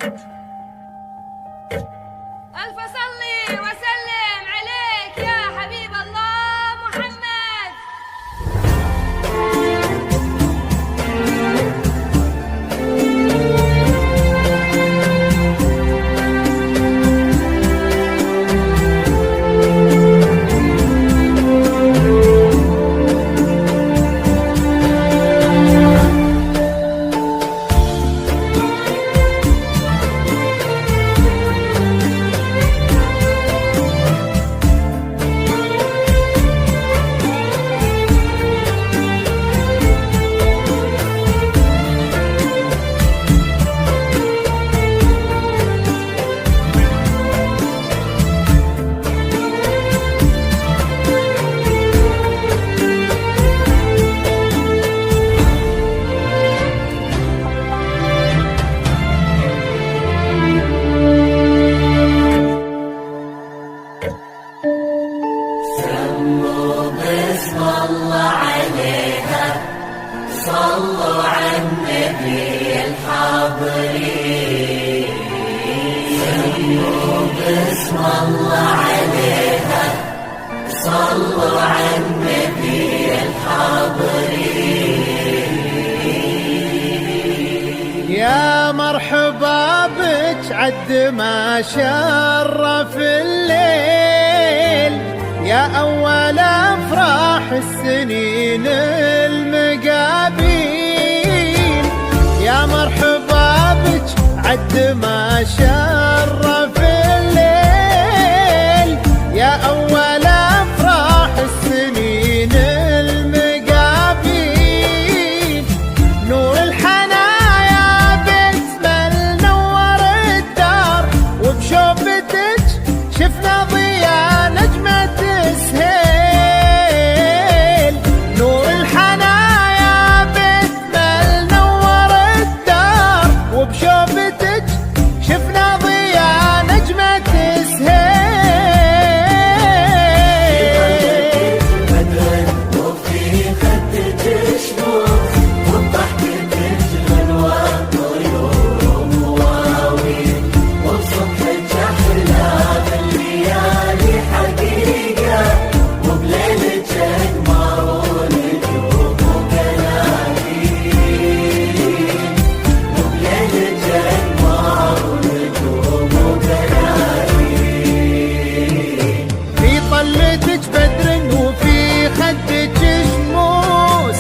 ألف صلي وسلم عليك يا حبيب الله محمد. صلوا على النبي الحاضرين، سموا باسم الله عليها، صلوا على النبي الحاضرين. يا مرحبا بك عد ما شرف الليل، يا أول أفراح السنين المقابيل. يا مرحبا بك عد ما شرف الليل، يا أول أفراح السنين المقابيل. نور الحنايا باسمه نور الدار، وبشوفتك شفنا ضياء نجمة سهيل. نور الحنايا باسمه نور الدار، وبشوفتك شفنا ضياء نجمة سهيل. وفي خدك شموس، وبضحكتك غنوة طيور مواويل، وبصبحك أحلى بالليالي حقيقة، وبليلك أقمار ونجوم وقناديل، وبليلك أقمار ونجوم وقناديل. في طلتك بدر وفي خدك شموس،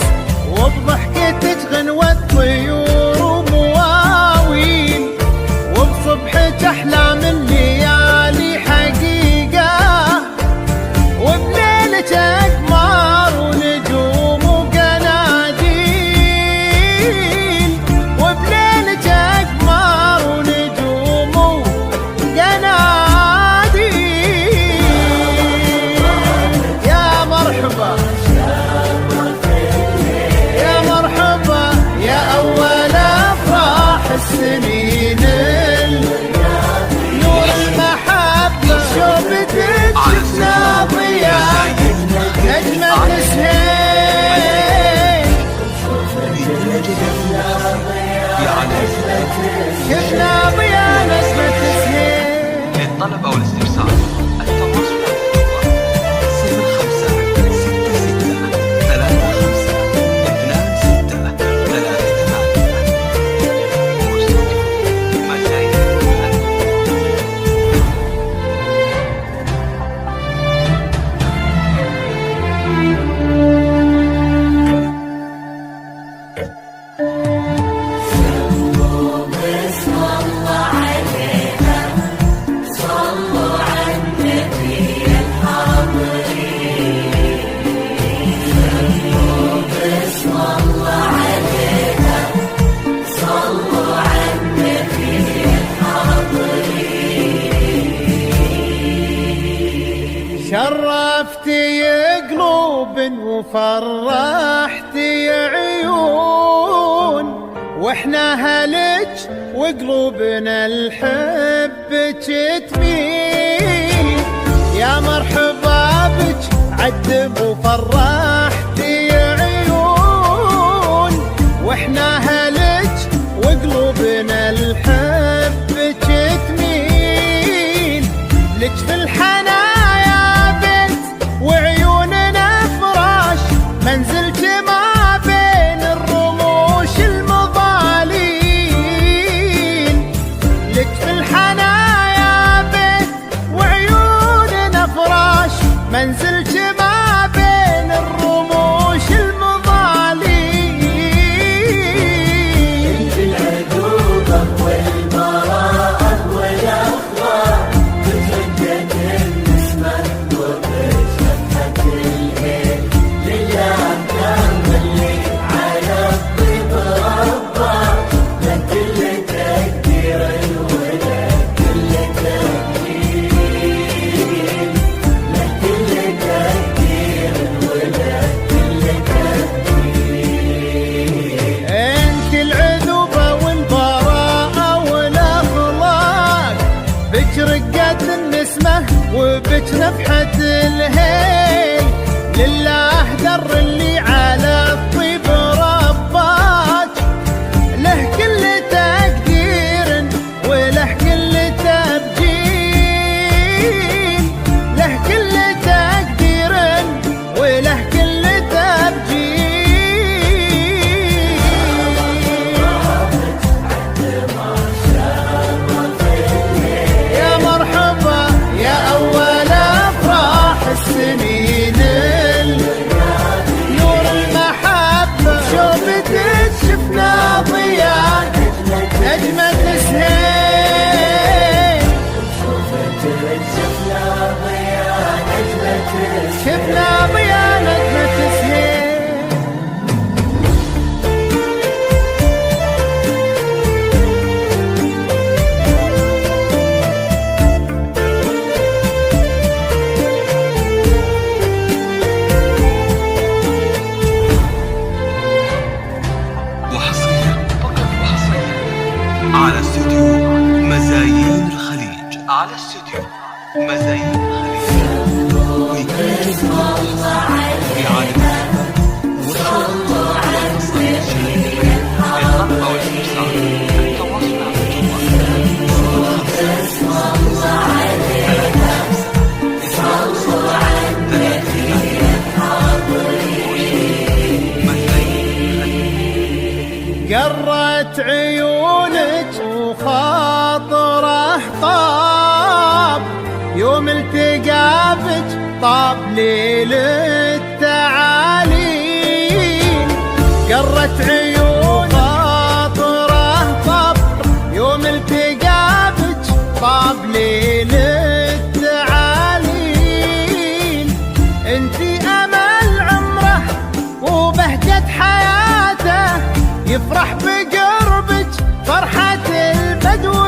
وبضحكتك غنوة طيور ومواويل، وبصبحك أحلام الليالي حقيقة، وبليلك أقمار ونجوم وقناديل، وبليلك أقمار ونجوم وقناديل. يا مرحبا يا مرحبا يا أول أفراح السنين، نور المحبة شوفتك شفنا ضياء نجمة سهيل. شفنا ضياء نجمة سهيل. للطلب أو الاستفسار التواصل على سموا باسم الله عليها، صلوا على النبي الحاضرين، سموا باسم الله عليها، صلوا على النبي الحاضرين. شرفتي قلوب وفرحتي عيون، واحنا هلج وقلوبنا الحبك تميل. يا مرحبا بك عد وفرحتي عيون، واحنا هلج وقلوبنا الحبك كل تقدير وله كل تقدير، له كل تقدير وله كل تقدير. انت العذوبة والبراءة والاخلاق، بك رقة النسمة وبك نفحة الهيل، لله در اللي على الطيب رباك، له كل تقدير وله كل تبجيل، له كل تقدير وله كل تبجيل. يا مرحبا يا أول أفراح السنين، نور المحبة شوفتك شفنا ضياء نجمة سهيل، شفنا ضياء نجمة سهيل. وحصريا فقط وحصريا على استوديو مزايين الخليج، على استوديو مزايين الخليج. الطلب أو الاستفسار التواصل مع قرت عيونك وخاطره طاب، يوم التقابك طاب ليل التعاليل. قرت عيونك خاطره طاب، يوم التقابك طاب ليل التعاليل. انتي امل عمره وبهجة حياته، يفرح بقربك فرحة البدو